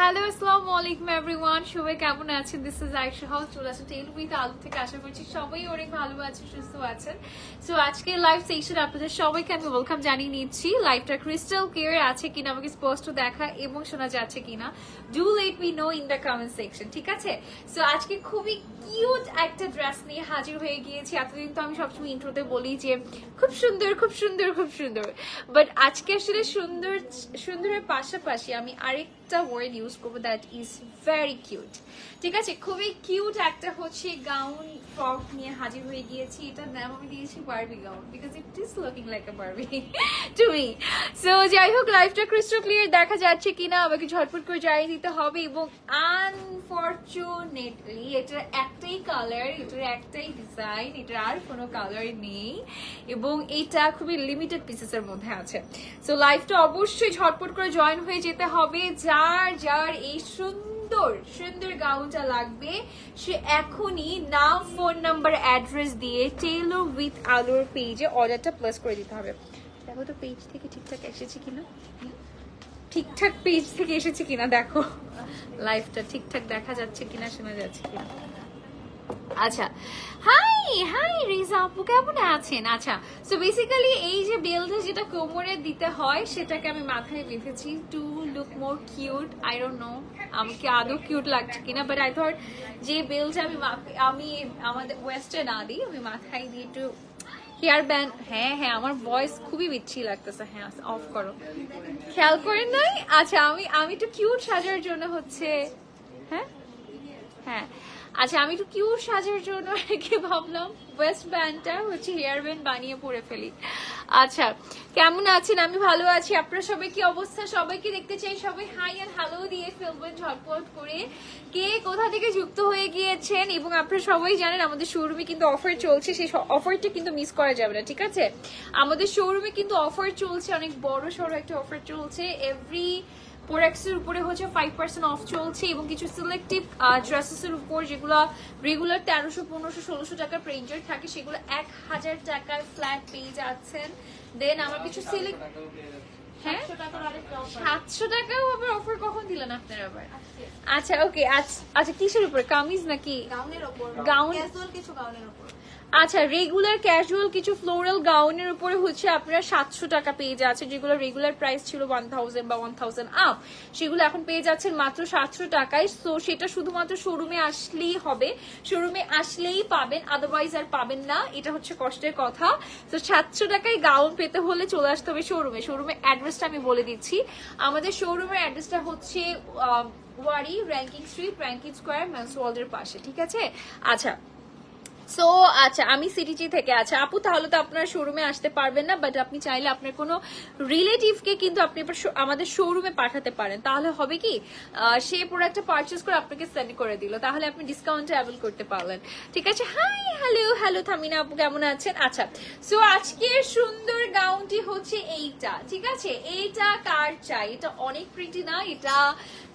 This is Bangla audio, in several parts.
হ্যালো আসসালামু আলাইকুম এভরিওয়ান, সবাই কেমন আছেন? দিস ইজ আয়েশা হাউস, চলে আসেন টেল উইথ আলু থেকে। আশা করছি সবাই অনেক ভালো আছেন, সুস্থ আছেন। সো আজকে লাইভ সেশন আপনাদের সবাইকে আমি ওয়েলকাম জানিয়ে নিচ্ছি। লাইভটা ক্রিস্টাল ক্লিয়ার আছে কিনা, আমাকে স্পষ্ট দেখা এবং শোনা যাচ্ছে কিনা, do let me no in the comment section, ঠিক আছে? সো আজকে খুবই কিউট একটা ড্রেস নিয়ে হাজির হয়ে গিয়েছি। এতদিন তো আমি সবসময় ইন্ট্রোতে বলি যে খুব সুন্দর খুব সুন্দর খুব সুন্দর, বাট আজকে আসলে সুন্দরের পাশাপাশি আমি আরেকটা ওয়ার্ড ইউজ করবো, দ্যাট ইজ ভেরি কিউট। ঠিক আছে, খুবই কিউট একটা হচ্ছে গাউন ফ্রক নিয়ে হাজির হয়ে গিয়েছি। এটার নাম আমি দিয়েছি Barbie gown, because it is looking like a Barbie to me. So যাই হোক, লাইভটা ক্রিস্টাল ক্লিয়ার দেখা যাচ্ছে কিনা আমাকে ঝটপট করে জানিয়ে দিতে হবে। এবং আনফরচুনেটলি এটার একটাই কালার, এটার একটাই ডিজাইন, এটার আর কোনো কালার নেই এবং এটা খুবই লিমিটেড পিসেসের মধ্যে আছে। সো লাইভটা অবশ্যই ঝটপট করে জয়েন হয়ে যেতে হবে। যার যার এই সুন্দর গাউনটা লাগবে সে এখনই নাম, ফোন নাম্বার, অ্যাড্রেস দিয়ে টেইলর উইথ আলুর পেজে অর্ডারটা প্লেস করে দিতে হবে। দেখো তো পেজ থেকে ঠিকঠাক এসেছে কিনা, ঠিকঠাক পেজ থেকে এসেছে কিনা, দেখো লাইভটা ঠিকঠাক দেখা যাচ্ছে কিনা, শোনা যাচ্ছে কিনা। আচ্ছা, হাই রিজা আপু, কেমন আছেন? আচ্ছা, সো বেসিক্যালি এই যে বেল্টটা যেটা কোমরে দিতে হয় সেটাকে আমি মাথায় বেঁধেছি to look more cute. I don't know আমাকে আদৌ কিউট লাগছে কিনা, বাট আই থট যে বেল্ট আমি আমাদের ওয়েস্টে না দিই, আমি মাথায় দিয়ে একটু হেয়ার ব্যান্ড। হ্যাঁ, আমার ভয়েস খুবই বিচ্ছি লাগতেছে। হ্যাঁ, অফ করো, খেয়াল করেন নাই? আচ্ছা, আমি একটু কিউট সাজার জন্য হচ্ছে, হ্যাঁ আচ্ছা, আমি একটু কিউট সাজার জন্য কি ভাবলাম ওয়েস্ট ব্যান্ডটা হচ্ছে হেয়ার ব্যান্ড বানিয়ে পরে ফেলি। আচ্ছা, কেমন আছেন? আমি ভালো আছি। আপনারা সবাই কি অবস্থা? সবাইকে দেখতে চাই, সবাই হাই এন্ড হ্যালো দিয়ে ফেলবেন ঝটপট করে। কে কোথা থেকে যুক্ত হয়ে গিয়েছেন? এবং আপনারা সবাই জানেন আমাদের শোরুমে কিন্তু অফার চলছে, সেই অফারটা কিন্তু মিস করা যাবে না, ঠিক আছে? আমাদের শোরুমে কিন্তু অফার চলছে, অনেক বড় সড়ো একটা অফার চলছে। এভরি প্রোডাক্টসের উপরে হচ্ছে 5% অফ চলছে এবং কিছু সিলেক্টিভ ড্রেসেসের উপর যেগুলো রেগুলার 1300, 1500, 1600 টাকার রেঞ্জের থাকে সেগুলো 1000 টাকায় ফ্ল্যাট পেয়ে যাচ্ছেন। দেন আমার কিছু সিলেক্ট, হ্যাঁ 700 টাকাও আবার অফার কখন দিলেন আপনারা আবার? আচ্ছা ওকে, আচ্ছা কিসের উপরে, কামিজ নাকি গাউনের উপর? গাউন, কিছু গাউনের উপর। আচ্ছা, রেগুলার ক্যাজুয়াল কিছু ফ্লোরাল গাউনের উপরে হচ্ছে আপনারা 700 টাকা পেয়ে যাচ্ছে, যেগুলো রেগুলার প্রাইস ছিল 1000 বা 1000 আপ, সেগুলো এখন পেয়ে যাচ্ছেন মাত্র 700 টাকায়। সো সেটা শুধুমাত্র শোরুমে আসলেই হবে, শোরুমে আসলেই পাবেন, আদারওয়াইজ আর পাবেন না, এটা হচ্ছে কষ্টের কথা। তো 700 টাকায় গাউন পেতে হলে চলে আসতে হবে শোরুমে। শোরুমের অ্যাড্রেসটা আমি বলে দিচ্ছি, আমাদের শোরুমের অ্যাড্রেসটা হচ্ছে Wari, Rankin Street, Rankin Square, men's ওয়ার্ল্ডের পাশে, ঠিক আছে? আচ্ছা, সো আচ্ছা, আমি সিটিজি থেকে। আচ্ছা আপু, তাহলে তো আপনার শোরুমে আসতে পারবেন না, বাট আপনি চাইলে আপনার কোনো রিলেটিভকে কিন্তু আপনি আমাদের শোরুমে পাঠাতে পারেন। তাহলে হবে কি, সে প্রোডাক্টটা পারচেস করে আপনাকে সেন্ড করে দিল, তাহলে আপনি ডিসকাউন্টে অ্যাভেল করতে পারলেন, ঠিক আছে? হ্যালো থামিনা আপু, কেমন আছেন? আচ্ছা, সো আজকের সুন্দর গাউনটি হচ্ছে এইটা, ঠিক আছে? এইটা কার চাই? এটা অনেক প্রিটি না? এটা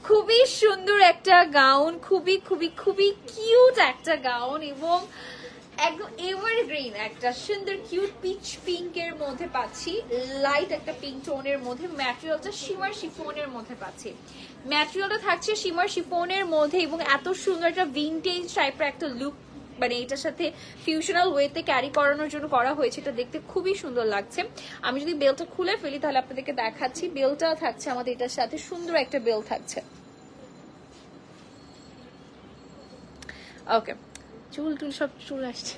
খুবই সুন্দর একটা গাউন, খুবই খুবই খুবই কিউট একটা গাউন এবং একদম এভারগ্রিন একটা সুন্দর কিউট পিচ পিঙ্কের মধ্যে পাচ্ছি, লাইট একটা পিঙ্ক টোনের মধ্যে। ম্যাটেরিয়ালটা শিমার শিফনের মধ্যে পাচ্ছি, ম্যাটেরিয়ালটা থাকছে শিমার শিফনের মধ্যে এবং এত সুন্দর একটা ভিনটেজ টাইপের একটা লুক, মানে এটার সাথে ফিউশনাল ওয়েতে ক্যারি করানোর জন্য করা হয়েছে। এটা দেখতে খুবই সুন্দর লাগছে। আমি যদি বেলটা খুলে ফেলি তাহলে আপনাদেরকে দেখাচ্ছি। বেলটা থাকছে আমাদের এটার সাথে, সুন্দর একটা বেল থাকছে। ওকে, চুল সব চুল আসছে।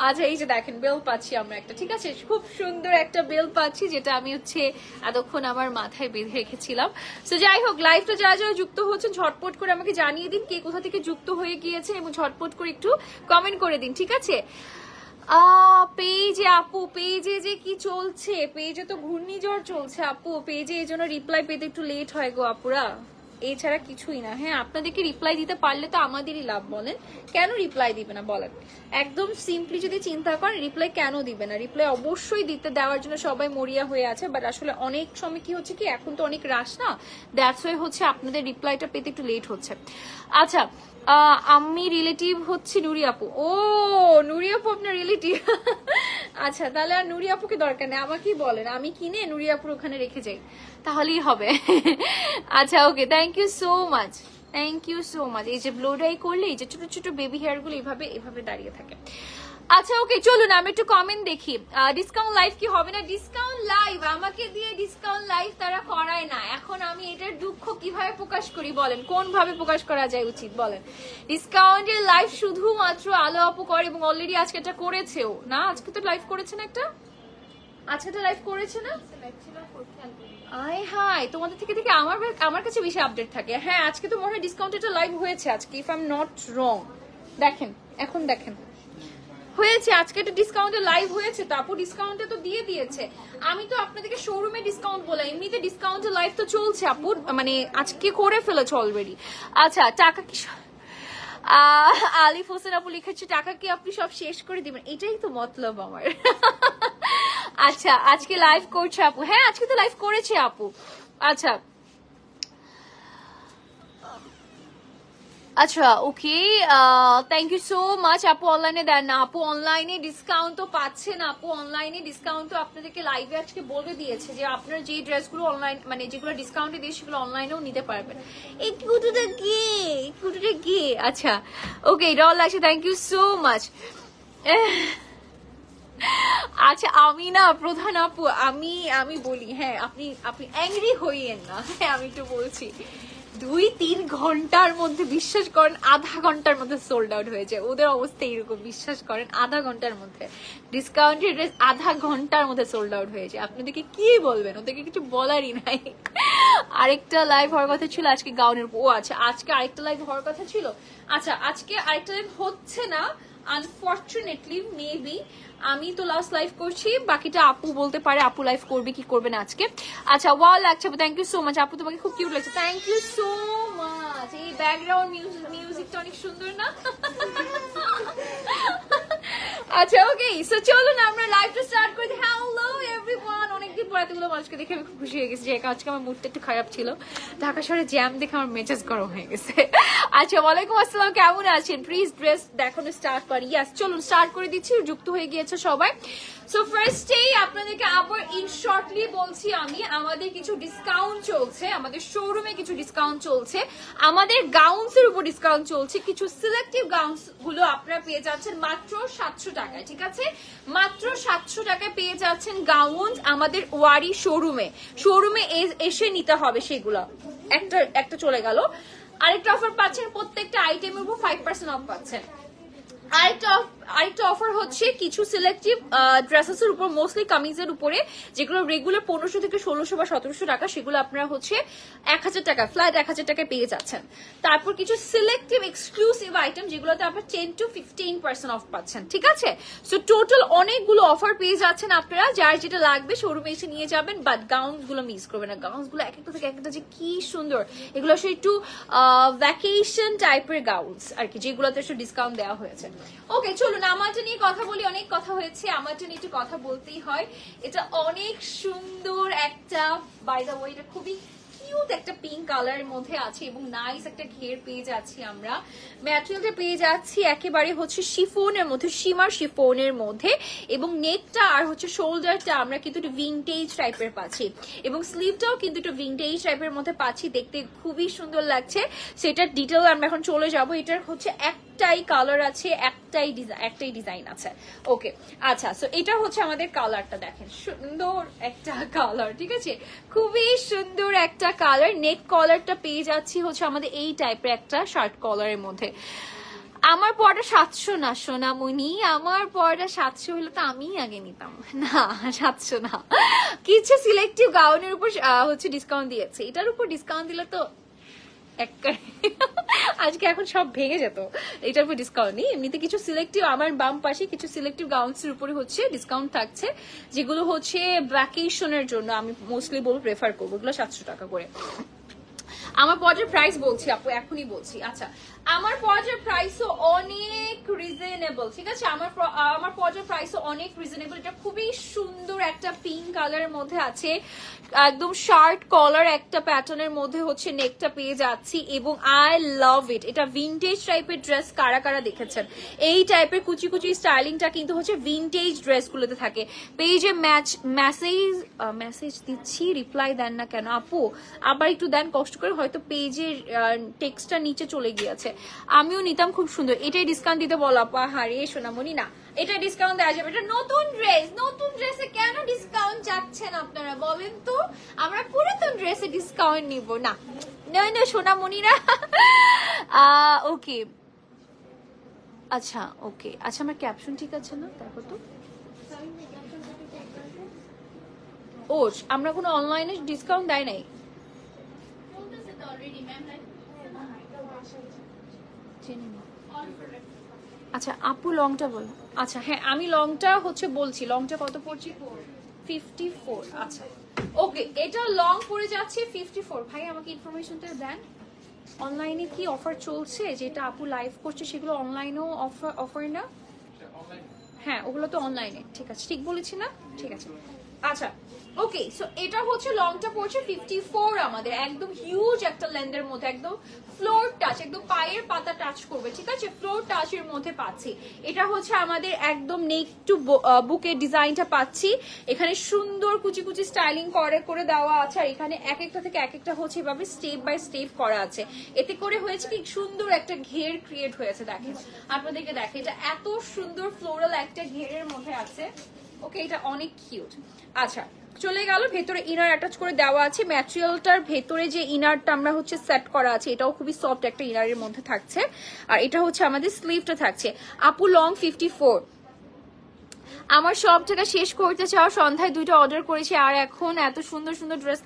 আচ্ছা, এই যে দেখেন বেল পাচ্ছি আমরা একটা, ঠিক আছে? খুব সুন্দর একটা বেল পাচ্ছি, যেটা আমি হচ্ছে এতক্ষণ আমার মাথায় বেঁধে রেখেছিলাম। তো যাই হোক, লাইভটা যারা যারা যুক্ত হচ্ছেন ঝটপট করে আমাকে জানিয়ে দিন কে কোথা থেকে যুক্ত হয়ে গিয়েছেন এবং ঝটপট করে একটু কমেন্ট করে দিন, ঠিক আছে? পেজে আপু, পেজে যে কি চলছে, পেজে তো ঘূর্ণিঝড় চলছে আপু, পেজে এই জন্য রিপ্লাই পেতে একটু লেট হয় গো আপুরা, এছাড়া কিছুই না। হ্যাঁ, আপনাদেরকে রিপ্লাই দিতে পারলে তো আমাদেরই লাভ, বলেন কেন রিপ্লাই দিবে না বলেন? একদম সিম্পলি যদি চিন্তা করেন রিপ্লাই কেন দিবে না, রিপ্লাই অবশ্যই দিতে দেওয়ার জন্য সবাই মরিয়া হয়ে আছে, বাট আসলে অনেক সময় কি হচ্ছে কি, এখন তো অনেক রাশ না, দ্যাটস ওয়াই হচ্ছে আপনাদের রিপ্লাইটা পেতে একটু লেট হচ্ছে। আচ্ছা, আমি রিলেটিভ হচ্ছে নুরি আপু। ও নুরি আপু আপনার রিলেটিভ? আচ্ছা তাহলে আর নুরি আপুকে দরকার নেই, আমাকেই বলেন, আমি কিনে নুরি আপুর ওখানে রেখে যাই, তাহলেই হবে। আচ্ছা okay, thank you so much, thank you so much. এই যে ব্লো ড্রাই করলে এই যে ছোট ছোট বেবি হেয়ার গুলো এইভাবে এভাবে দাঁড়িয়ে থাকে। আচ্ছা ওকে চলুন আমি একটু কমেন্ট দেখি। ডিসকাউন্ট লাইভ কি হবে না? ডিসকাউন্ট লাইভ আমাকে দিয়ে ডিসকাউন্ট লাইভ তারা করায় না। এখন আমি এটার দুঃখ কিভাবে প্রকাশ করি বলেন, কোন ভাবে প্রকাশ করা যায় উচিত বলেন? ডিসকাউন্টের লাইভ শুধুমাত্র আলো আপু করে, এবং অলরেডি আজকে এটা করেছেও না, আজকে তো লাইভ করেছে না একটা, আজকে তো লাইভ করেছে না? আয় হাই, তোমাদের থেকে থেকে আমার কাছে বেশি আপডেট থাকে। হ্যাঁ আজকে তো মনে হয় ডিসকাউন্টের লাইভ হয়েছে আজকে, if I am not wrong. দেখেন এখন দেখেন হয়েছে, আজকে একটা ডিসকাউন্টে লাইভ হয়েছে তো আপু, ডিসকাউন্টে তো দিয়ে দিয়েছে। আমি তো আপনাদেরকে শোরুমে ডিসকাউন্ট বলে, এমনিতে ডিসকাউন্টে লাইভ তো চলছে আপু, মানে আজকে করে ফেলেছে অলরেডি। আচ্ছা টাকা কি আলিফ হোসেন আপু লিখেছে টাকা কি আপনি সব শেষ করে দিবেন, এটাই তো মতলব আমার। আচ্ছা আজকে লাইভ করছে আপু? হ্যাঁ আজকে তো লাইভ করেছে আপু। আচ্ছা আচ্ছা okay, thank you so much. আপু অনলাইনে দেন না, আপু অনলাইনে ডিসকাউন্ট তো পাচ্ছেন, আপু অনলাইনে ডিসকাউন্ট তো আপনাদেরকে লাইভে আজকে বলে দিয়েছে যে আপনার যে ড্রেসগুলো অনলাইন মানে যেগুলো ডিসকাউন্টে দিয়ে সেগুলো অনলাইনেও নিতে পারবেন। এই কুটুটা কে? আচ্ছা ওকে ডল আছে, থ্যাংক ইউ সো মাচ। আচ্ছা আমি না প্রধান আপু, আমি বলি, হ্যাঁ আপনি অ্যাংরি হইয়েন না, হ্যাঁ আমি একটু বলছি, 2-3 ঘন্টার মধ্যে বিশ্বাস করেন, আধা ঘন্টার মধ্যে সোল্ড আউট হয়ে যায় ওদের অবস্থা এরকম, বিশ্বাস করেন আধা ঘন্টার মধ্যে ডিসকাউন্টের ড্রেস আধা ঘন্টার মধ্যে সোল্ড আউট হয়ে যায়। আপনাদেরকে কি বলবেন, ওদেরকে কিছু বলারই নাই। আরেকটা লাইভ হওয়ার কথা ছিল আজকে গাউনের, ও আচ্ছা আজকে আরেকটা লাইভ হওয়ার কথা ছিল। আচ্ছা আজকে আরেকটা লাইভ হচ্ছে না আনফরচুনেটলি, মেবি আমি তো লাস্ট লাইভ করছি, বাকিটা আপু বলতে পারে আপু লাইভ করবে কি করবে না আজকে। আচ্ছা ওয়াও লাগছে, থ্যাংক ইউ সো মাচ আপু, তোমাকে খুব কিউট লাগছে, থ্যাংক ইউ সো মাচ। এই ব্যাকগ্রাউন্ড মিউজিকটা অনেক সুন্দর না? আচ্ছা ওকে সো চলুন আমরা লাইভটা স্টার্ট করি। হ্যালো এভরিওয়ান, অনেকদিন পর এতগুলো মানুষকে দেখে আমি খুব খুশি হয়ে গেছি, যে আজকে আমার মুডটা একটু খারাপ ছিল, ঢাকা শহরে জ্যাম দেখে আমার মেজাজ গরম হয়ে গেছে। আচ্ছা ওয়ালাইকুম আসসালাম, কেমন আছেন? প্লিজ ড্রেস দেখানো স্টার্ট করি। ইয়াস চলুন স্টার্ট করে দিচ্ছি, যুক্ত হয়ে গিয়েছে সবাই। সো ফার্স্টেই আপনাদেরকে আবার ইন শর্টলি বলছি আমি, আমাদের কিছু ডিসকাউন্ট চলছে, আমাদের শোরুমে কিছু ডিসকাউন্ট চলছে, আমাদের গাউন্স এর উপর ডিসকাউন্ট চলছে, কিছু সিলেক্টিভ গাউন্স গুলো আপনারা পেয়ে যাচ্ছেন মাত্র 700 টাকায়, ঠিক আছে? মাত্র 700 টাকায় পেয়ে যাচ্ছেন গাউন আমাদের ওয়ারি শোরুমে এসে নিতে হবে সেগুলো। একটা চলে গেল, আরেকটা অফার পাচ্ছেন, প্রত্যেকটা আইটেমের উপর 5% অফ পাচ্ছেন। আরেকটা অফার হচ্ছে কিছু সিলেক্টিভ ড্রেসেস এর উপর, মোস্টলি কামিজের উপরে, যেগুলো রেগুলার 1500 থেকে 1600 বা 1700 টাকা, সেগুলো আপনারা হচ্ছে 1000 টাকা ফ্ল্যাট 1000 টাকায় পেয়ে যাচ্ছেন। তারপর কিছু সিলেক্টিভ এক্সক্লুসিভ আইটেম যেগুলোতে আপনারা 10 to 15% অফ পাচ্ছেন, ঠিক আছে? সো টোটাল অনেকগুলো অফার পেয়ে যাচ্ছেন আপনারা, যার যেটা লাগবে শোরুমে এসে নিয়ে যাবেন, বাট গাউন গুলো মিস করবেন না। গাউন গুলো এক একটা থেকে একটা যে কি সুন্দর, এগুলো আসলে একটু ভ্যাকেশন টাইপের গাউন্স আর কি, যেগুলোতে একটু ডিসকাউন্ট দেওয়া হয়েছে। ওকে চলুন আমারটা নিয়ে কথা বলি, অনেক কথা হয়েছে, আমারটা নিয়ে একটু কথা বলতেই হয়। এটা অনেক সুন্দর একটা, বাই দ্য ওয়ে এটা খুবই কিউট একটা পিঙ্ক কালারের মধ্যে আছে, এবং নাইস একটা ঘের পেয়ে যাচ্ছি আমরা। ম্যাটেরিয়ালটা পেয়ে যাচ্ছি একেবারে হচ্ছে শিফনের মধ্যে, শিমার শিফনের মধ্যে, এবং নেকটা আর হচ্ছে শোল্ডারটা আমরা কিন্তু একটু ভিনটেজ টাইপের পাচ্ছি, এবং স্লিভটাও কিন্তু একটু ভিনটেজ টাইপের মধ্যে পাচ্ছি, দেখতে খুবই সুন্দর লাগছে। সেটার ডিটেল আমরা এখন চলে যাব। এটার হচ্ছে একটাই কালার আছে, একটাই ডিজাইন আছে। ওকে আচ্ছা, সো এটা হচ্ছে আমাদের কালারটা, দেখেন সুন্দর একটা কালার, ঠিক আছে? খুবই সুন্দর একটা কালার। নেক কলারটা পেয়ে যাচ্ছি হচ্ছে আমাদের এই টাইপের একটা শার্ট কলারের মধ্যে। আমার পরটা 700 না সোনামণি, আমার পরটা 700 হলে তো আমি আগে নিতাম না, 700 না। কিছু সিলেক্টিভ গাউনের উপর হচ্ছে ডিসকাউন্ট দিয়েছে, এটার উপর ডিসকাউন্ট দিলে তো আজকে এখন সব ভেঙে যেত। এটার উপর ডিসকাউন্ট নেই, এমনিতে কিছু সিলেক্টিভ আমার বাম পাশে কিছু সিলেক্টিভ গাউন্স এর উপরে হচ্ছে ডিসকাউন্ট থাকছে, যেগুলো হচ্ছে ভ্যাকেশনের জন্য আমি মোস্টলি বলবো প্রেফার করবো, এগুলো 700 টাকা করে। আমার পর্যায়ের প্রাইস বলছি আপু, এখনই বলছি। আচ্ছা, আমার পর্যায়ের প্রাইসও অনেক রিজনেবল, ঠিক আছে? আমার পর্যায়ের প্রাইসও অনেক রিজনেবল। এটা খুবই সুন্দর একটা পিঙ্ক কালারের মধ্যে আছে, একদম শার্ট কলার একটা প্যাটার্নের মধ্যে হচ্ছে নেকটা পেয়ে যাচ্ছি, এবং আই লাভ ইট। এটা ভিনটেজ টাইপের ড্রেস কারা কারা দেখেছেন? এই টাইপের কুচি কুচি স্টাইলিংটা কিন্তু হচ্ছে ভিনটেজ ড্রেসগুলোতে থাকে। পেজে মেসেজ দিচ্ছি, রিপ্লাই দেন না কেন আপু? আবার একটু দেন কষ্ট করে, হয়তো পেজের টেক্সটটা নিচে চলে গিয়েছে। আমিও নিতাম, খুব সুন্দর। এটাই ডিসকাউন্ট দিতে বলো আপা। হারে সোনামণি, না এটা ডিসকাউন্ট দেওয়া যাবে। এটা নতুন ড্রেস, নতুন ড্রেসে কেন ডিসকাউন্ট চাচ্ছেন আপনারা বলেন তো? আমরা পুরাতন ড্রেসে ডিসকাউন্ট নিব না, নয় না সোনামণিরা। ওকে, আচ্ছা ওকে, আচ্ছা আমার ক্যাপশন ঠিক আছে না? তারপর তো ও আমরা কোনো অনলাইনে ডিসকাউন্ট দেয় নাই। আচ্ছা আপু লংটা বলো। আচ্ছা হ্যাঁ, আমি লংটা হচ্ছে বলছি, লংটা কত পড়ছে? 54। আচ্ছা ওকে, এটা লং পড়ে যাচ্ছে 54। ভাই আমাকে ইনফরমেশনটা দেন, অনলাইনে কি অফার চলছে? যেটা আপু লাইভ করছে সেগুলো অনলাইনেও অফার না? হ্যাঁ ওগুলো তো অনলাইনে, ঠিক আছে, ঠিক বলেছি না? ঠিক আছে আচ্ছা ওকে। সো এটা হচ্ছে লংটা পড়ছে 54 আমাদের, একদম হিউজ একটা লেন্থের মধ্যে, একদম ফ্লোর টাচ, একদম পায়ের পাতা টাচ করবে, ঠিক আছে? ফ্লোর টাচের মধ্যে পাচ্ছি। এটা হচ্ছে আমাদের একদম নেক টু বুকের ডিজাইনটা পাচ্ছি। এখানে সুন্দর কুচি কুচি স্টাইলিং করে দেওয়া আছে, আর এখানে এক একটা থেকে এক একটা হচ্ছে এভাবে স্টেপ বাই স্টেপ করা আছে। এতে করে হয়েছে কি সুন্দর একটা ঘের ক্রিয়েট হয়েছে। দেখেন আপনাদেরকে, দেখে এটা এত সুন্দর ফ্লোরাল একটা ঘেরের মধ্যে আছে। ওকে, এটা অনেক কিউট। আচ্ছা চলে গেল, ভেতরে ইনার অ্যাটাচ করে দেওয়া আছে। ম্যাটেরিয়ালটার ভেতরে যে ইনারটা আমরা হচ্ছে সেট করা আছে, এটাও খুবই সফট একটা ইনারের মধ্যে থাকছে। আর এটা হচ্ছে আমাদের স্লিভটা থাকছে। আপু লং 54। আমার সব টাকা শেষ করতে চাও, সন্ধ্যায় 2টা অর্ডার করেছি, আর এখন এত সুন্দর সুন্দর ড্রেস।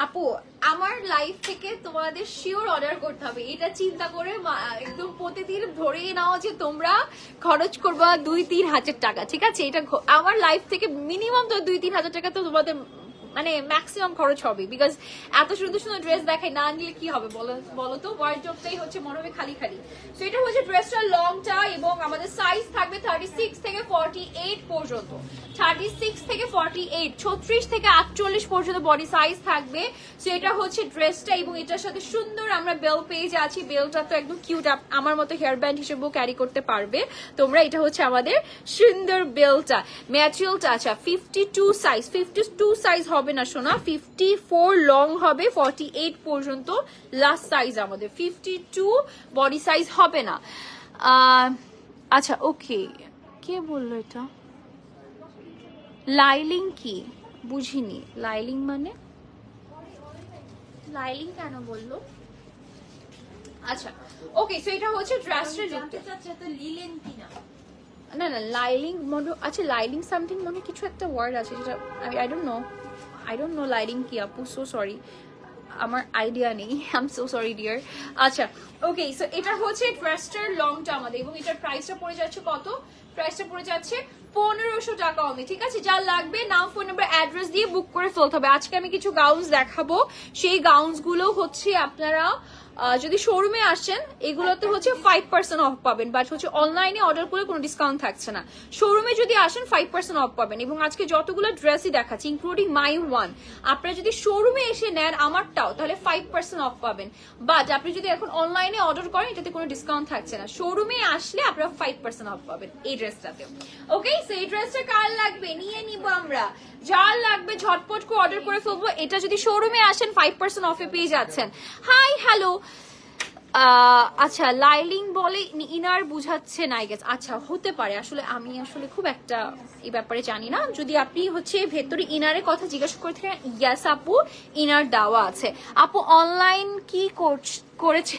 আপু আমার লাইফ থেকে তোমাদের শিওর অর্ডার করতে হবে, এটা চিন্তা করে একদম প্রতিদিন ধরে নাও যে তোমরা খরচ করবা 2-3 হাজার টাকা, ঠিক আছে? এটা আমার লাইফ থেকে মিনিমাম তো 2-3 হাজার টাকা তো তোমাদের মানে ম্যাক্সিমাম খরচ হবে, বিকজ এত সুন্দর সুন্দর ড্রেস দেখাই, না নিলে কি হবে বলো তো? ওয়ার্ডরোবটাই হচ্ছে মনে হবে খালি খালি। সো এটা হচ্ছে ড্রেসটার লংটা, এবং আমাদের সাইজ থাকবে 36 থেকে 48 পর্যন্ত। 36 থেকে 48, 36 থেকে 48 পর্যন্ত বডি সাইজ থাকবে। সো এটা হচ্ছে ড্রেসটা, এবং এটার সাথে সুন্দর আমরা বেল পেয়ে যাচ্ছি। বেলটা তো একদম কিউট, আমার মতো হেয়ার ব্যান্ড হিসেবেও ক্যারি করতে পারবে তোমরা। এটা হচ্ছে আমাদের সুন্দর বেলটা। ম্যাটেরিয়ালটা আচ্ছা 52 সাইজ, 52 সাইজ হবে না শোনা, 54 লং হবে, 48 পর্যন্ত লাস্ট সাইজ আমাদের, 52 বডি সাইজ হবে না। আচ্ছা ওকে, কে বললো এটা? লাইলিং কি বুঝিনি, লাইলিং মানে লাইলিং কেন বললো? আচ্ছা ওকে, সো এটা হচ্ছে ড্রেসটা জানতে চাচ্ছে তো লিলেন কিনা। না না লাইলিং মনে, আচ্ছা লাইলিং সামথিং মনে কিছু একটা ওয়ার্ড আছে যেটা আই ডোন্ট নো লাইলিং কি আপু, সো সরি, আমার আইডিয়া নেই, I am so sorry dear. আচ্ছা ওকে, সো এটা হচ্ছে ড্রেসটার লংটা আমাদের, এবং এটার প্রাইসটা পড়ে যাচ্ছে কত? প্রাইসটা পড়ে যাচ্ছে 1500 টাকা অনলি, ঠিক আছে? যা লাগবে নাম, ফোন নাম্বার, অ্যাড্রেস দিয়ে বুক করে ফেলতে হবে। আজকে আমি কিছু গাউনস দেখাবো, সেই গাউনস গুলো হচ্ছে আপনারা যদি শোরুমে আসেন এগুলোতে হচ্ছে 5% অফ পাবেন, বাট হচ্ছে অনলাইনে অর্ডার করলে কোনো ডিসকাউন্ট থাকছে না। শোরুমে যদি আসেন 5% অফ পাবেন, এবং আজকে যতগুলো ড্রেসই দেখাচ্ছি ইনক্লুডিং মাই ওয়ান, আপনারা যদি শোরুমে এসে নেন আমারটাও, তাহলে 5% অফ পাবেন। বাট আপনি যদি এখন অনলাইনে অর্ডার করেন এটাতে কোনো ডিসকাউন্ট থাকছে না। শোরুমে আসলে আপনারা 5% অফ পাবেন এই ড্রেসটাতে। ওকে, সো এই ড্রেসটা কার লাগবে নিয়ে নিব আমরা, যার লাগবে ঝটপট করে অর্ডার করে ফেলবো। এটা যদি শোরুমে আসেন 5% অফে পেয়ে যাচ্ছেন। হাই হ্যালো, আচ্ছা লাইলিং বলে ইনার বুঝাচ্ছে না, আই গেস। আচ্ছা হতে পারে, আসলে আমি আসলে খুব একটা এই ব্যাপারে জানি না। যদি আপনি হচ্ছে ভেতরে ইনারের কথা জিজ্ঞাসা করে থাকেন, ইয়াস আপু ইনার দেওয়া আছে। আপু অনলাইন কি করেছে?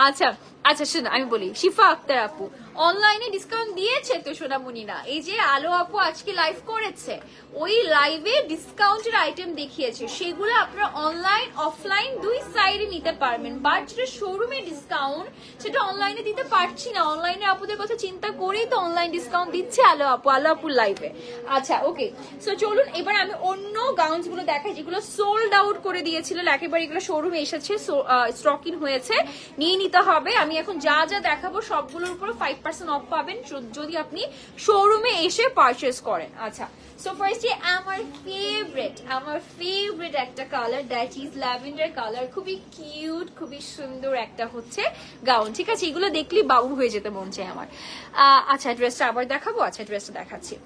আচ্ছা আচ্ছা শোনো আমি বলি, শিফা আক্তার আপু অনলাইনে ডিসকাউন্ট দিয়েছে তো সোনামণিরা। এই যে আলো আপু আজকে লাইভ করেছে, ওই লাইভে ডিসকাউন্টের আইটেম দেখিয়েছে, সেগুলো আপনারা অনলাইন অফলাইন দুই সাইডে নিতে পারবেন। বাট যেটা শোরুমে ডিসকাউন্ট সেটা অনলাইনে দিতে পারছি না। অনলাইনে আপুদের কথা চিন্তা করেই তো অনলাইন ডিসকাউন্ট দিচ্ছে আলো আপুর লাইভে। আচ্ছা ওকে, সো চলুন এবার আমি অন্য গাউন্স গুলো দেখাই যেগুলো সোল্ড আউট করে দিয়েছিল একেবারে, এগুলো শোরুমে এসেছে, স্টক ইন হয়েছে, নিয়ে নিতে হবে। আমি এখন যা যা দেখাবো সবগুলোর উপর 5% অফ পাবেন যদি আপনি শোরুমে এসে পারচেজ করেন। আচ্ছা সো ফার্স্টে আমার ফেভারিট একটা colour, that is lavender colour. খুবই কিউট, খুবই সুন্দর একটা হচ্ছে গাউন। ঠিক আছে, এগুলো দেখলেই বাবু হয়ে যেতে মন চায় আমার। আচ্ছা ড্রেসটা আবার দেখাবো। আচ্ছা ড্রেসটা দেখাচ্ছি।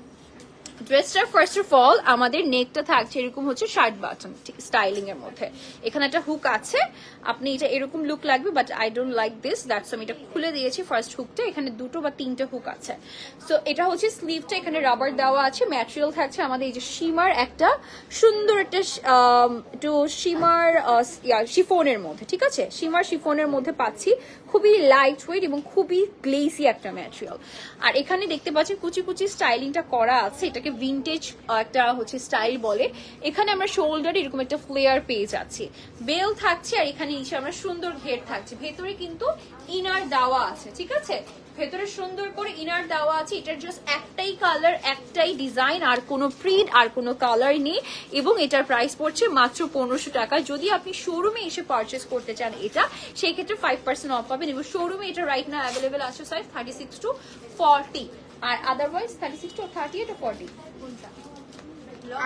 ড্রেসটা ফার্স্ট অফ অল আমাদের নেকটা থাকছে এরকম হচ্ছে শার্ট বাটন স্টাইলিং এর মধ্যে, এখানে একটা হুক আছে, আপনি এটা এরকম লুক লাগবে but I don't like this, that's আমি এটা খুলে দিয়েছি ফার্স্ট হুকটা। এখানে দুটো বা তিনটে হুক আছে। সো এটা হচ্ছে স্লিভটা, এখানে রাবার দেওয়া আছে, ম্যাটেরিয়াল থাকছে আমাদের এই যে শিমার একটা সুন্দর একটা একটু শিমার শিফনের মধ্যে। ঠিক আছে, শিমার শিফনের মধ্যে পাচ্ছি, খুবই লাইট ওয়েট এবং খুবই গ্লেসি একটা ম্যাটেরিয়াল। আর এখানে দেখতে পাচ্ছেন কুচি কুচি স্টাইলিংটা করা আছে, এটাকে ভিনটেজ একটা হচ্ছে স্টাইল বলে। এখানে আমরা শোল্ডারে এরকম একটা ফ্লেয়ার পেয়ে যাচ্ছি, বেল থাকছে, আর এখানে নিচে আমরা সুন্দর ঘের থাকছে। ভেতরে কিন্তু ইনার দেওয়া আছে। ঠিক আছে, ভেতরে সুন্দর করে ইনার দেওয়া আছে। এটার জাস্ট একটাই কালার, একটাই ডিজাইন, আর কোনো প্রিন্ট আর কোনো কালার নেই। এবং এটার প্রাইস পড়ছে মাত্র 1500 টাকা। যদি আপনি শোরুমে এসে পারচেস করতে চান এটা, সেই ক্ষেত্রে 5% অফ পাবেন। এবং শোরুমে এটা রাইট না অ্যাভেলেবেল আছে সাইজ 36 to 40, আর আদারওয়াইজ 36 to 38 to 40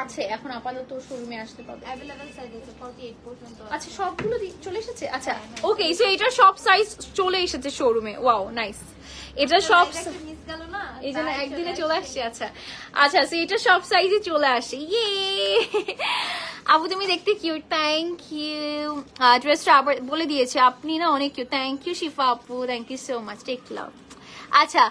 আছে। এখন আপাতত শোরুমে আসতে পারবে, अवेलेबल সাইজ আছে 48 পর্যন্ত। আচ্ছা সবগুলো চলে এসেছে। আচ্ছা ওকে, সো এটা সব সাইজ চলে এসেছে শোরুমে। ওয়াও নাইস, এটা সব মিস গেল না, এই জন্য একদিনে চলে আসছে। আচ্ছা আচ্ছা, সো এটা সব সাইজে চলে আসে। ইয়ে আপু তুমি দেখতে কিউট, থ্যাংক ইউ। ড্রেসটা আবার বলে দিয়েছে আপনি না অনেক কিউট, থ্যাংক ইউ শিফা আপু, thank you so much, take love. আচ্ছা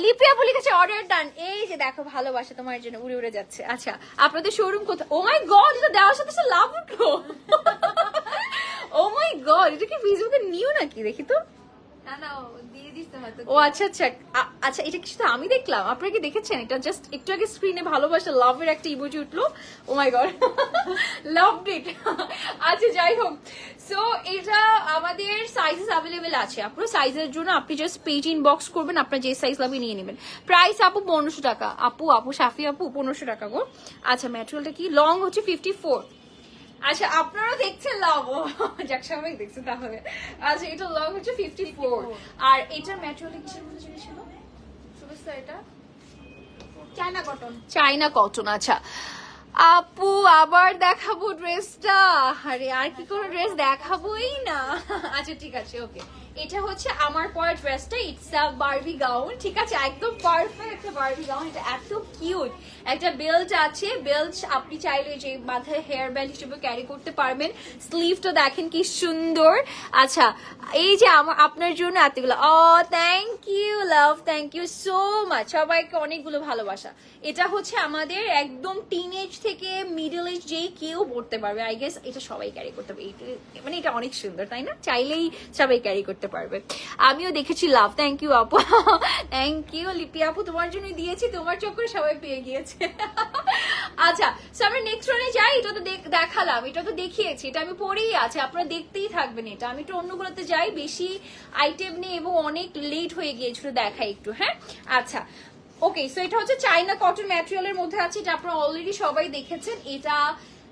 লিপি আপু লিখেছে অর্ডার ডান। এই যে দেখো ভালোবাসা তোমার জন্য উড়ে উড়ে যাচ্ছে। আচ্ছা আপনাদের শোরুম কোথায়? ও মাই গড, এটা দেওয়ার সাথে সাথে লাভ উঠলো। ও মাই গড, এটা কি ফেসবুকে নিউ নাকি? দেখি তো। ও আচ্ছা আচ্ছা আচ্ছা, এটা কি শুধু আমি দেখলাম? আপনারা কি দেখেছেন? এটা জাস্ট একটু আগে স্ক্রিনে ভালোবাসা লাভের একটা ইমোজি উঠলো। ও মাই গড, লাভড ইট। আচ্ছা যাই হোক, সো এটা আমাদের সাইজেস অ্যাভেলেবেল আছে। আপনার সাইজের জন্য আপনি জাস্ট পেজ ইনবক্স করবেন, আপনার যে সাইজ লাগবে নিয়ে নেবেন। প্রাইস আপু 1500 টাকা। আপু সাফি আপু 1500 টাকা গো। আচ্ছা ম্যাটেরিয়ালটা কি? লং হচ্ছে 54। আচ্ছা আপনারা দেখছেন লাভ, যাক সবাই দেখছেন তাহলে। আচ্ছা এটা লং হচ্ছে 54, আর এটার ম্যাটেরিয়াল কিসের মধ্যে ছিল? শুভেচ্ছা, এটা চায়না কটন। আচ্ছা আপু আবার দেখাবো ড্রেসটা? আরে আর কি কোনো ড্রেস দেখাবোই না। আচ্ছা ঠিক আছে ওকে, এটা হচ্ছে আমার পরা ড্রেসটা, ইটস আ বারবি গাউন। ঠিক আছে, একদম পারফেক্ট একটা বারবি গাউন। এটা এত কিউট, একটা বেল্ট আছে, বেল্ট আপনি চাইলে যে মাথায় হেয়ার ব্যান্ড হিসেবে ক্যারি করতে পারবেন। স্লিভটা দেখেন কি সুন্দর। আচ্ছা এই যে আপনার জন্য এতগুলো, thank you love, thank you so much, সবাইকে অনেকগুলো ভালোবাসা। এটা হচ্ছে আমাদের একদম টিনেজ থেকে মিডল এজ যেই কেউ পড়তে পারবে, আই গেস এটা সবাই ক্যারি করতে পারবে। মানে এটা অনেক সুন্দর তাই না? চাইলেই সবাই ক্যারি করতে পারবে। আমিও দেখেছি লাভ, থ্যাংক ইউ আপু, থ্যাংক ইউ লিপি আপু, তোমার জন্যই দিয়েছি, তোমার চক্করে সবাই পেয়ে গিয়েছে। আচ্ছা সো আমরা নেক্সট রানে যাই। এটা তো দেখালাম, এটা তো দেখিয়েছি, এটা আমি পরেই আছে, আপনারা দেখতেই থাকবেন এটা। আমি একটু অন্যগুলোতে যাই, বেশি আইটেম নেই এবং অনেক লেট হয়ে গিয়েছিল, দেখাই একটু। হ্যাঁ আচ্ছা ওকে, সো এটা হচ্ছে চাইনা কটন ম্যাটেরিয়ালের মধ্যে আছে, এটা আপনারা অলরেডি সবাই দেখেছেন, এটা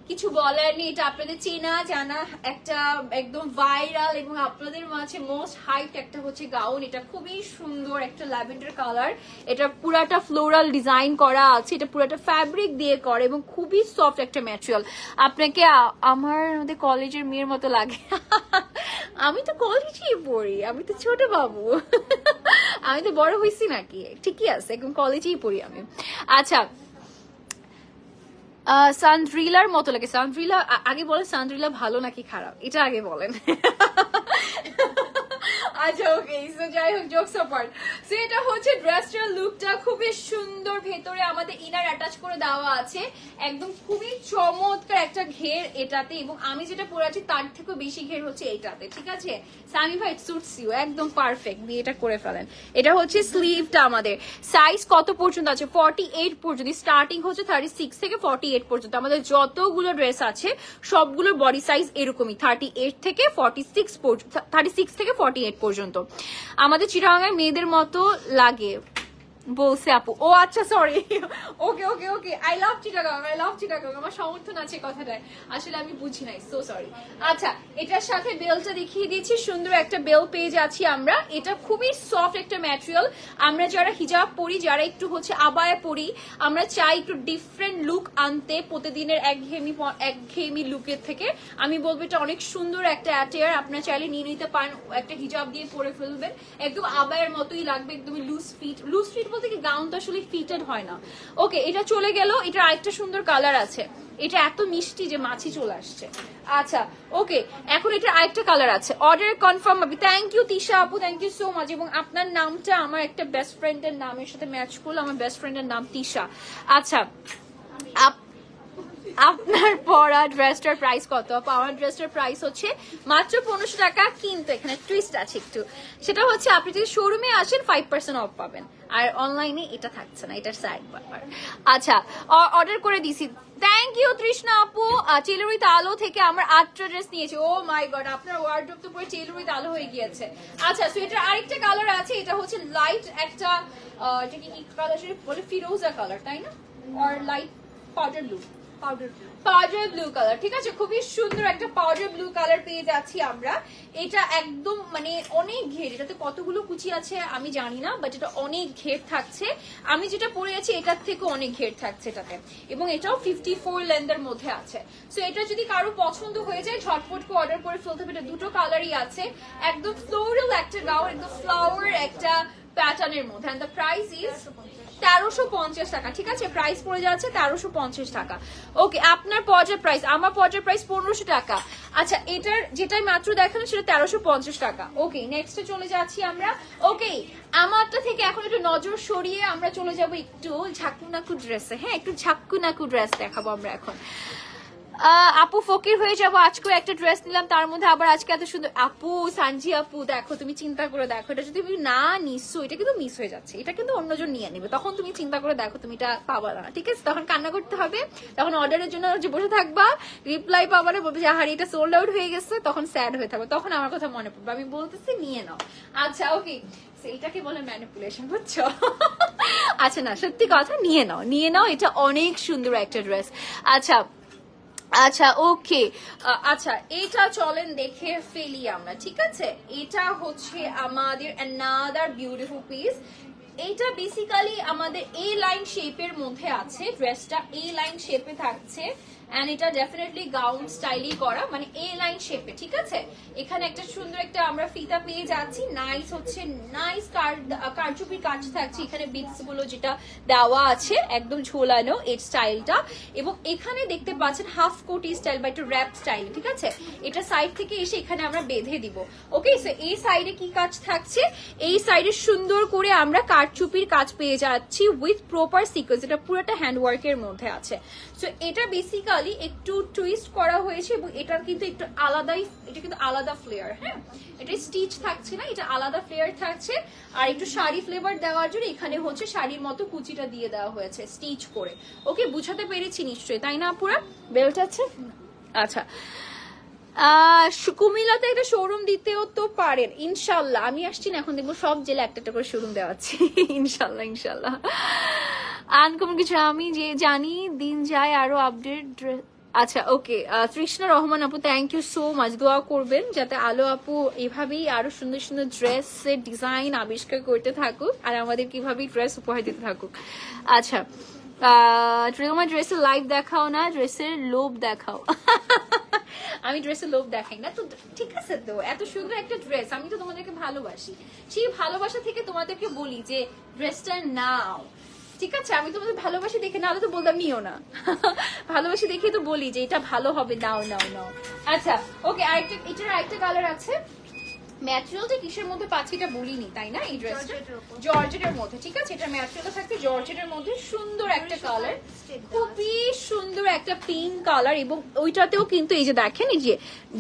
কিছু বলার নেই, এটা আপনাদের চেনা জানা একটা একদম ভাইরাল এবং আপনাদের মাঝে মোস্ট হাইট একটা হচ্ছে গাউন। এটা খুবই সুন্দর একটা ল্যাভেন্ডার কালার, এটা পুরাটা ফ্লোরাল ডিজাইন করা আছে, এটা পুরাটা ফ্যাব্রিক দিয়ে করে এবং খুবই সফট একটা ম্যাটেরিয়াল। আপনাকে আমাদের কলেজের মেয়ের মতো লাগে। আমি তো কলেজেই পড়ি, আমি তো ছোট বাবু, আমি তো বড় হয়েছি নাকি? ঠিকই আছে, একদম কলেজেই পড়ি আমি। আচ্ছা সানড্রিলার মতো লাগে। সানড্রিলা আগে বলেন, সানড্রিলা ভালো নাকি খারাপ এটা আগে বলেন। আচ্ছা ওকে, সো যাই হোক, জোকস অ্যাপার্ট। সো এটা হচ্ছে ড্রেসটার লুকটা, খুবই সুন্দর, ভেতরে আমাদের ইনার অ্যাটাচ করে দেওয়া আছে, একদম খুবই চমৎকার একটা ঘের এটাতে, এবং আমি যেটা পরে আছি তার থেকেও বেশি ঘের হচ্ছে এইটাতে, ঠিক আছে সানি ভাই, সুটস ইউ, একদম পারফেক্ট, দিয়ে এটা করে ফেলেন। এটা হচ্ছে স্লিভটা আমাদের, সাইজ কত পর্যন্ত আছে? 48 পর্যন্ত, স্টার্টিং হচ্ছে 36 থেকে 48 পর্যন্ত। আমাদের যতগুলো ড্রেস আছে সবগুলোর বডি সাইজ এরকমই, 38 থেকে 46 পর্যন্ত, 36 থেকে 48 পর্যন্ত। আমাদের চিটাগাঙ্গের মেয়েদের মতো লাগে বলছে আপু। ও আচ্ছা, sorry, okay okay okay, I love Chittagong, I love Chittagong, আমার সমর্থন আছে কথাটায়, আসলে আমি বুঝি নাই, সো সরি। আচ্ছা, এটার সাথে বেলটা দেখিয়ে দিয়েছি, সুন্দর একটা বেল পেয়ে যাচ্ছি আমরা। এটা খুবই সফট একটা ম্যাটেরিয়াল। আমরা যারা হিজাব পরি, যারা একটু হচ্ছে আবায়া পরি, আমরা চাই একটু ডিফারেন্ট লুক আনতে প্রতিদিনের একঘেয়েমি লুকের থেকে। আমি বলবো এটা অনেক সুন্দর একটা অ্যাটেয়ার, আপনারা চাইলে নিয়ে নিতে পারেন, একটা হিজাব দিয়ে পরে ফেলবেন, একদম আবায়ের মতোই লাগবে, একদমই লুজ ফিট। লুজ ফিট বলতে কি, গাউন তো আসলে ফিটেড হয় না। ওকে, এটা চলে গেল। এটা আরেকটা সুন্দর কালার আছে, এটা এত মিষ্টি যে মাছি চলে আসছে। আচ্ছা ওকে, এখন এটা আরেকটা কালার আছে। অর্ডার কনফার্ম হবে। থ্যাংক ইউ তিশা আপু, থ্যাংক ইউ সো মাচ। এবং আপনার নামটা আমার একটা বেস্ট ফ্রেন্ডের নামের সাথে ম্যাচ করলো, আমার বেস্ট ফ্রেন্ডের নাম তিশা। আচ্ছা, আপনার পরা ড্রেসটার প্রাইস কত? আমার ড্রেসটার প্রাইস হচ্ছে মাত্র 1500 টাকা, কিন্তু এখানে টুইস্ট আছে একটু, সেটা হচ্ছে আপনি যদি শোরুমে আসেন 5% অফ পাবেন, আর অনলাইনে এটা থাকছে না, এটার সাইড ব্যাপার। আচ্ছা, অর্ডার করে দিছি। থ্যাংক ইউ তৃষ্ণা আপু। টেইলরিত আলো থেকে আমার 8টা ড্রেস নিয়েছি। ও মাই গড, আপনার ওয়ার্ডরোব তো পুরো টেইলরিত আলো হয়ে গিয়েছে। আচ্ছা, সো এটার আরেকটা কালার আছে, এটা হচ্ছে লাইট একটা, এটা কি কালার বলে, ফিরোজা কালার তাই না, আর light powder blue, powder blue colour, ঠিক আছে, খুবই সুন্দর একটা পাউডার ব্লু কালার পেয়ে যাচ্ছি আমরা। এটা একদম মানে অনেক ঘের, এটাতে কতগুলো কুচি আছে আমি জানি না, বাট এটা অনেক ঘের থাকছে। আমি যেটা পরে আছি এটার থেকে অনেক ঘের থাকছে এটাতে, এবং এটাও 54 লেন্থের মধ্যে আছে। সো এটা যদি কারো পছন্দ হয়ে যায় ঝটপট করে অর্ডার করে ফেলতে হবে। এটা দুটো কালারই আছে, একদম ফ্লোরাল একটা গাউন, একদম ফ্লাওয়ার একটা প্যাটার্নের মধ্যে, এন্ড দ্য প্রাইস ইজ 1350 টাকা, ঠিক আছে, প্রাইস পড়ে যাচ্ছে 1350 টাকা। ওকে, আপনার পর্যায় প্রাইস, আমার পর্যায় প্রাইস 1500 টাকা। আচ্ছা, এটার যেটাই মাত্র দেখানো সেটা 1350 টাকা। ওকে, নেক্সটে চলে যাচ্ছি আমরা। ওকে, আমারটা থেকে এখন একটু নজর সরিয়ে আমরা চলে যাব একটু ঝাকুনাকু ড্রেসে। হ্যাঁ, একটু ঝাকুনাকু ড্রেস দেখাবো আমরা এখন। আপু ফকির হয়ে যাবো, আজকে একটা ড্রেস নিলাম, তার মধ্যে আবার আজকে এত সুন্দর। আপু সানজি আপু, দেখো তুমি চিন্তা করে দেখো, এটা যদি তুমি না নিচ্ছো এটা কিন্তু মিস হয়ে যাচ্ছে, এটা কিন্তু অন্যজন নিয়ে নেবে, তখন তুমি চিন্তা করে দেখো তুমি এটা পাবা না, ঠিক আছে, তখন কান্না করতে হবে, তখন অর্ডারের জন্য যে বসে থাকবা, রিপ্লাই পাবা না, বলবে যে হারি এটা সোল্ড আউট হয়ে গেছে, তখন স্যাড হয়ে থাকবে, তখন আমার কথা মনে পড়বে, আমি বলতেছি নিয়ে নাও। আচ্ছা ওকে, এইটাকে বলে ম্যানিপুলেশন, বুঝছো? আচ্ছা না, সত্যি কথা, নিয়ে নাও, নিয়ে নাও, এটা অনেক সুন্দর একটা ড্রেস। আচ্ছা আচ্ছা ওকে, আচ্ছা এটা চলেন দেখে ফেলি আমরা, ঠিক আছে, এটা হচ্ছে আমাদের অ্যানাদার বিউটিফুল পিস। এইটা বেসিক্যালি আমাদের এ লাইন শেপের মধ্যে আছে, ড্রেসটা এ লাইন শেপে থাকছে, এন্ড এটা ডেফিনেটলি গাউন স্টাইলই করা, মানে এ লাইন শেপে, ঠিক আছে। এখানে একটা সুন্দর একটা আমরা ফিতা পেয়ে যাচ্ছি, নাইস হচ্ছে, নাইস কারচুপির কাজ থাকছে, এখানে বিটস গুলো যেটা দেওয়া আছে একদম ঝোলানো এই স্টাইলটা, এবং এখানে দেখতে পাচ্ছেন হাফ কোটি স্টাইল বা একটু র্যাপ স্টাইল, ঠিক আছে। এটা সাইড থেকে এসে এখানে আমরা বেঁধে দিব। ওকে, সো এই সাইডে কি কাজ থাকছে, এই সাইডে সুন্দর করে আমরা কারচুপির কাজ পেয়ে যাচ্ছি উইথ প্রপার সিকোয়েন্স, এটা পুরোটা হ্যান্ডওয়ার্কের মধ্যে আছে। সো এটা বেসিক্যালি একটু টুইস্ট করা হয়েছে, এবং এটার কিন্তু একটু আলাদাই, এটা কিন্তু আলাদা ফ্লেয়ার, হ্যাঁ, এটা স্টিচ থাকছে না, এটা আলাদা ফ্লেয়ার থাকছে, আর একটু শাড়ি ফ্লেভার দেওয়ার জন্য এখানে হচ্ছে শাড়ির মতো কুচিটা দিয়ে দেওয়া হয়েছে স্টিচ করে। ওকে, বুঝাতে পেরেছি নিশ্চয়ই, তাই না? পুরা বেল্ট আছে। আচ্ছা, কুমিল্লাতে একটা শোরুম দিতেও তো পারেন, ইনশাল্লাহ আমি আসছি না, এখন দেখবো সব জেলা একটা একটা করে শোরুম দেওয়াচ্ছি, ইনশাল্লাহ ইনশাল্লাহ। আনকমন কিছু আমি যে জানি, দিন যায় আরো আপডেট। আচ্ছা ওকে, তৃষ্ণা রহমান আপু, থ্যাংক ইউ সো মাচ, দোয়া করবেন যাতে আলো আপু এভাবেই আরো সুন্দর সুন্দর ড্রেসের ডিজাইন আবিষ্কার করতে থাকুক, আর আমাদের কিভাবে ড্রেস উপহার দিতে থাকুক। আচ্ছা, তোমার ড্রেসের লাইভ দেখাও না, ড্রেসের লোভ দেখাও। আমি ড্রেসের লোভ দেখাই না তো, ঠিক আছে, তো এত সুন্দর একটা ড্রেস, আমি তো তোমাদেরকে ভালোবাসি, সেই ভালোবাসা থেকে তোমাদেরকে বলি যে ড্রেসটা নাও, ঠিক আছে, আমি তোমাদের ভালোবাসি দেখে, নাহলে তো বলতাম নিও না, ভালোবাসি দেখে তো বলি যে এটা ভালো হবে, নাও নাও নাও। আচ্ছা ওকে, আরেকটা, এটার আরেকটা কালার আছে, ম্যাটেরিয়ালটা কিসের মধ্যে পাচ্ছি এটা বলিনি তাই না? এই ড্রেসটা জর্জেটের মধ্যে, ঠিক আছে? এটা ম্যাটেরিয়ালটা থাকছে জর্জেটের মধ্যে, সুন্দর একটা কালার, খুবই সুন্দর একটা পিঙ্ক কালার, এবং ওইটাতেও কিন্তু এই যে দেখেন এই যে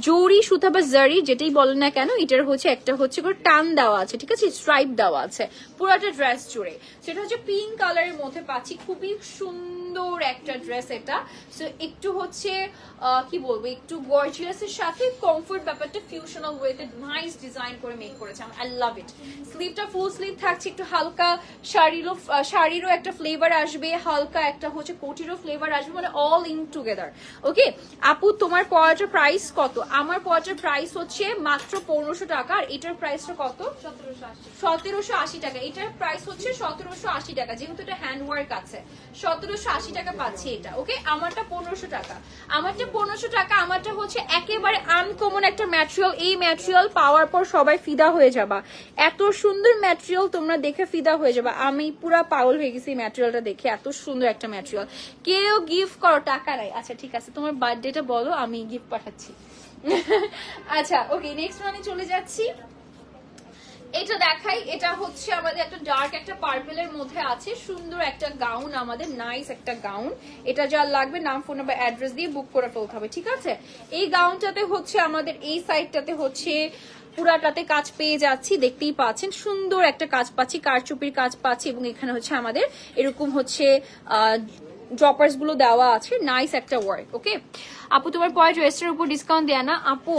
জরি সুতা বা জারি যেটাই বলেন না কেন, এটার হচ্ছে একটা হচ্ছে করে টান দেওয়া আছে, ঠিক আছে? স্ট্রাইপ দেওয়া আছে পুরোটা ড্রেস জুড়ে। সেটা হচ্ছে পিঙ্ক কালারের মধ্যে পাচ্ছি, খুবই সুন্দর একটা ড্রেস এটা। সো একটু হচ্ছে কি বলবো, একটু গর্জিয়াস এর সাথে কমফোর্ট ব্যাপারটা ফিউশনাল ওয়েতে নাইস ডিজাইন করে মেক করেছে। I love it. স্লিভটা ফুল স্লিভ থাকছে, একটু হালকা শাড়িরও একটা ফ্লেভার আসবে, হালকা একটা হচ্ছে কোটিরও ফ্লেভার আসবে, মানে অল ইন টুগেদার। ওকে আপু, তোমার পরাটার প্রাইস কত? আমার পরাটার প্রাইস হচ্ছে মাত্র 1500 টাকা। আর এটার প্রাইসটা কত? 1780 টাকা। এটার প্রাইস হচ্ছে 1780 টাকা, যেহেতু এটা হ্যান্ড ওয়ার্ক আছে। 1780 টাকা পাচ্ছি এটা। ওকে, আমারটা 1500 টাকা। আমারটা 1500 টাকা। আমারটা হচ্ছে একেবারে আনকমন একটা ম্যাটেরিয়াল। এই ম্যাটেরিয়াল পাওয়ার পর সবাই ফিদা হয়ে যাবা। এত সুন্দর ম্যাটেরিয়াল তোমরা দেখে ফিদা হয়ে যাবা। আমি পুরা পাগল হয়ে গেছি ম্যাটেরিয়ালটা দেখে, এত সুন্দর একটা ম্যাটেরিয়াল। কেউ গিফট করো, টাকা নাই। আচ্ছা ঠিক আছে, তোমার বার্থডেটা বলো, আমি গিফট পাঠাচ্ছি। আচ্ছা ওকে, নেক্সট ওয়ানে চলে যাচ্ছি। এটা দেখাই, এটা হচ্ছে আমাদের একটা ডার্ক একটা পার্পেলের মধ্যে আছে, সুন্দর একটা গাউন, আমাদের নাইস একটা গাউন। এটা যার লাগবে নাম, ফোন নাম্বার, অ্যাড্রেস দিয়ে বুক করে ফেলতে হবে, ঠিক আছে? এই গাউনটাতে হচ্ছে আমাদের এই সাইডটাতে হচ্ছে পুরাটাতে কাজ পেয়ে যাচ্ছি, দেখতেই পাচ্ছেন সুন্দর একটা কাজ পাচ্ছি, কারচুপির কাজ পাচ্ছি, এবং এখানে হচ্ছে আমাদের এরকম হচ্ছে ড্রপার্স গুলো দেওয়া আছে, নাইস একটা ওয়ার্ক। ওকে আপু, তোমার পরে ড্রেসটার উপর ডিসকাউন্ট দেয়া না? আপু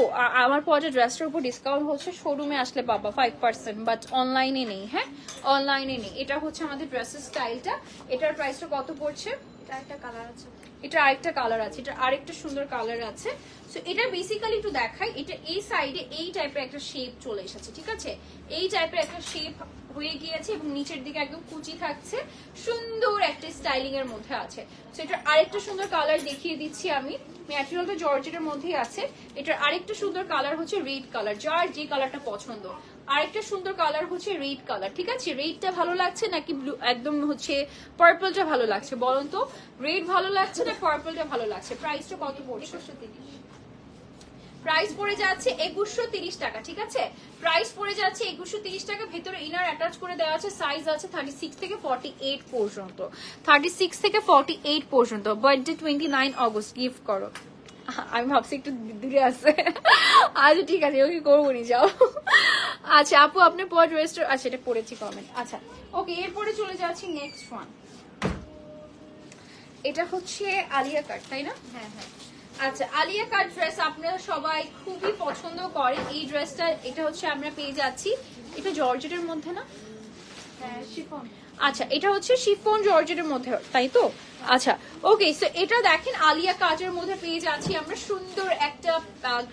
আমার পরে ড্রেসটার উপর ডিসকাউন্ট হচ্ছে শোরুমে আসলে পাবা 5%, বাট অনলাইনে নেই। হ্যাঁ, অনলাইনে নেই। এটা হচ্ছে আমাদের ড্রেসের স্টাইলটা। এটার প্রাইসটা কত পড়ছে? এটা একটা কালার আছে, এটা আরেকটা কালার আছে, এটা আরেকটা সুন্দর কালার আছে। সো এটা বেসিক্যালি একটু দেখাই, এটা এই সাইডে এই টাইপের একটা শেপ চলে এসেছে, ঠিক আছে? এই টাইপের একটা শেপ হয়ে গিয়েছে, এবং নিচের দিকে একদম কুচি থাকছে, সুন্দর একটা স্টাইলিং এর মধ্যে আছে। সো এটার আরেকটা সুন্দর কালার দেখিয়ে দিচ্ছি আমি। ম্যাটেরিয়ালটা জর্জেটের মধ্যেই আছে। এটার আরেকটা সুন্দর কালার হচ্ছে রেড কালার, যার যে কালারটা পছন্দ। আরেকটা সুন্দর কালার হচ্ছে রেড কালার, ঠিক আছে? রেডটা ভালো লাগছে নাকি ব্লু একদম হচ্ছে পার্পলটা ভালো লাগছে বলুন তো? রেড ভালো লাগছে না পার্পলটা ভালো লাগছে? প্রাইসটা কত পড়ছে? 2130। প্রাইস পড়ে যাচ্ছে 2130 টাকা, ঠিক আছে? প্রাইস পড়ে যাচ্ছে 2130 টাকা। ভেতরে ইনার অ্যাটাচ করে দেওয়া আছে, সাইজ আছে 36 থেকে 48 পর্যন্ত, 36 থেকে 48 পর্যন্ত। বার্থডে 29 অগস্ট, গিফট করো। আমি ভাবছি একটু দূরে আছে। আচ্ছা ঠিক আছে, ওকে করবো নি, যাও। আচ্ছা আপু, আপনার পর ড্রেসটা, আচ্ছা এটা পড়েছি কমেন্ট। আচ্ছা ওকে, এরপরে চলে যাচ্ছি নেক্সট ওয়ান। এটা হচ্ছে আলিয়া কাট, তাই না? হ্যাঁ হ্যাঁ। আচ্ছা, আলিয়া কাট ড্রেস আপনারা সবাই খুবই পছন্দ করেন এই ড্রেসটা। এটা হচ্ছে আমরা পেয়ে যাচ্ছি, এটা জর্জেটের মধ্যে না? হ্যাঁ, শিফন। আচ্ছা, এটা হচ্ছে শিফন জর্জেটের মধ্যে, তাই তো? আচ্ছা ওকে, সো এটা দেখেন আলিয়া কাটের মধ্যে পেয়ে যাচ্ছি আমরা, সুন্দর একটা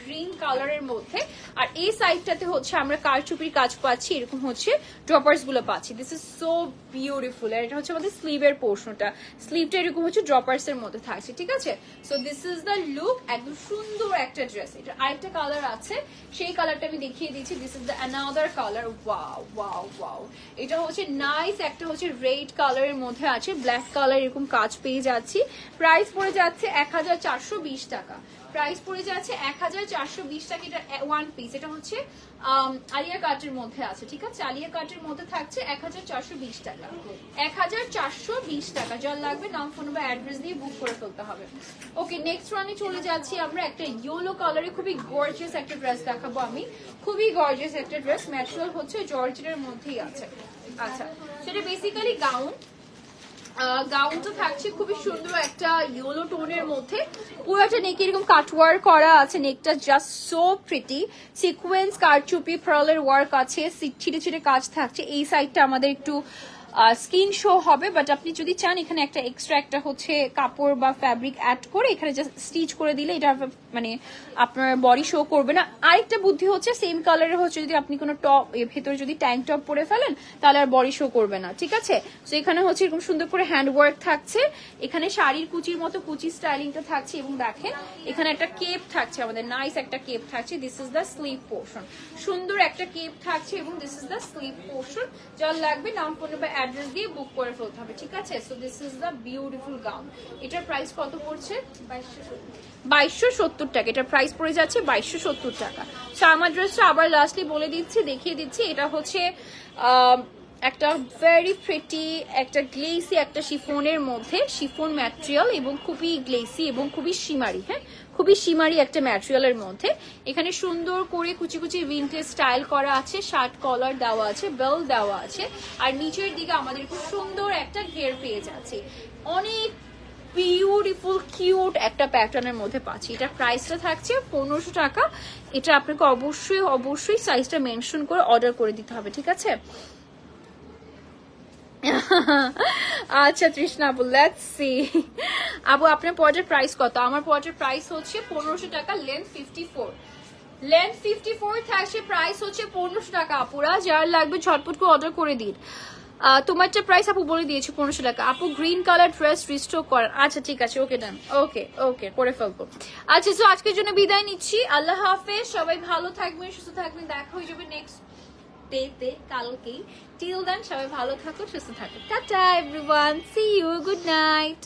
গ্রিন কালারের মধ্যে। আর এই সাইডটাতে হচ্ছে আমরা কারচুপির কাজ পাচ্ছি, এরকম হচ্ছে ড্রপার্স গুলো পাচ্ছি। This is so beautiful. আর এটা হচ্ছে আমাদের স্লিভের পোর্শনটা, স্লিভটা এরকম হচ্ছে ড্রপার্স এর মধ্যে থাকছে, ঠিক আছে? So this is the look, একদম সুন্দর একটা ড্রেস। এটা আরেকটা কালার আছে, সেই কালারটা আমি দেখিয়ে দিচ্ছি। This is the another colour. Wow wow wow, এটা হচ্ছে নাইস একটা হচ্ছে রেড কালারের মধ্যে আছে, ব্ল্যাক কালার এরকম কাজ পেয়ে যাচ্ছি। প্রাইস পড়ে যাচ্ছে 1420 টাকা। প্রাইস পড়ে যাচ্ছে 1420 টাকা। এটা ওয়ান পিস, এটা হচ্ছে আলিয়া কাটের মধ্যে আছে, ঠিক আছে? আলিয়া কাটের মধ্যে থাকছে 1420 টাকা। 1420 টাকা। যার লাগবে নাম, ফোন বা অ্যাড্রেস দিয়ে বুক করে ফেলতে হবে। ওকে, নেক্সট ওয়ানে চলে যাচ্ছি আমরা। একটা ইয়েলো কালারে খুবই গর্জিয়াস একটা ড্রেস দেখাবো আমি, খুবই গর্জিয়াস একটা ড্রেস। ম্যাটেরিয়াল হচ্ছে জর্জেটের মধ্যেই আছে। আচ্ছা, সেটা বেসিক্যালি গাউন। গাউনটা থাকছে খুবই সুন্দর একটা ইয়েলো টোনের মধ্যে, পুরোটা নেক এরকম কাটওয়ার্ক করা আছে। নেকটা জাস্ট সো প্রিটি, সিকোয়েন্স কারচুপি পার্লের ওয়ার্ক আছে, ছিটে ছিটে কাজ থাকছে। এই সাইডটা আমাদের একটু স্কিন শো হবে, বাট আপনি যদি চান এখানে একটা এক্সট্রা একটা হচ্ছে কাপড় বা ফ্যাব্রিক অ্যাড করে এখানে জাস্ট স্টিচ করে দিলে এটা মানে আপনার বডি শো করবে না। আরেকটা বুদ্ধি হচ্ছে সেম কালারের হচ্ছে যদি আপনি কোনো টপ ভেতরে যদি ট্যাঙ্ক টপ পরে ফেলেন তাহলে আর বডি শো করবে না, ঠিক আছে? তো এখানে হচ্ছে এরকম সুন্দর করে হ্যান্ড ওয়ার্ক থাকছে, এখানে শাড়ির কুচির মতো কুচি স্টাইলিংটা থাকছে, এবং দেখেন এখানে একটা কেপ থাকছে, আমাদের নাইস একটা কেপ থাকছে। This is the sleeve portion, সুন্দর একটা কেপ থাকছে, এবং this is the sleeve portion. যার লাগবে নাম, ফোন বা অ্যাড্রেস দিয়ে বুক করে ফেলতে হবে, ঠিক আছে? So this is the beautiful gown. এটার প্রাইস কত পড়ছে? 2270 টাকা, এটা প্রাইস পড়ে যাচ্ছে 2270 টাকা। সো আমার ড্রেসটা আবার লাস্টলি বলে দিচ্ছি, দেখিয়ে দিচ্ছি, এটা হচ্ছে একটা ভেরি প্রিটি একটা গ্লেসি একটা শিফনের মধ্যে, শিফন ম্যাটেরিয়াল এবং খুবই গ্লেসি এবং খুবই শিমারি, হ্যাঁ খুবই শিমারি একটা ম্যাটেরিয়ালের মধ্যে। এখানে সুন্দর করে কুচি কুচি ভিন্টেজ স্টাইল করা আছে, শার্ট কলার দেওয়া আছে, বেল দেওয়া আছে, আর নিচের দিকে আমাদের খুব সুন্দর একটা ঘের পেয়ে যাচ্ছে। অনেক বিউটিফুল কিউট একটা প্যাটার্নের মধ্যে পাচ্ছি। এটা প্রাইসটা থাকছে 1500 টাকা। এটা আপনাকে অবশ্যই অবশ্যই সাইজটা মেনশন করে অর্ডার করে দিতে হবে, ঠিক আছে? আচ্ছা তৃষ্ণা আপু, লেটস সি আপু আপনার পর্যায়ের প্রাইস কত? আমার পর্যায়ের প্রাইস হচ্ছে 1500 টাকা, লেন্থ 54, লেন্থ 54 থাকছে, প্রাইস হচ্ছে 1500 টাকা। আপুরা যার লাগবে ঝটপট করে অর্ডার করে দিন। তোমারটা প্রাইস আপু বলে দিয়েছি 1500 টাকা। আপু গ্রিন কালার ড্রেস রিস্টক করেন, আচ্ছা ঠিক আছে, ওকে ডান, ওকে ওকে করে ফেলবো। আচ্ছা তো আজকের জন্য বিদায় নিচ্ছি, আল্লাহ হাফেজ, সবাই ভালো থাকবেন, সুস্থ থাকবেন, দেখা হয়ে যাবে নেক্সট ডেতে কালকেই। টিল দেন সবাই ভালো থাকো, সুস্থ থাকো, tata everyone, see you, good night.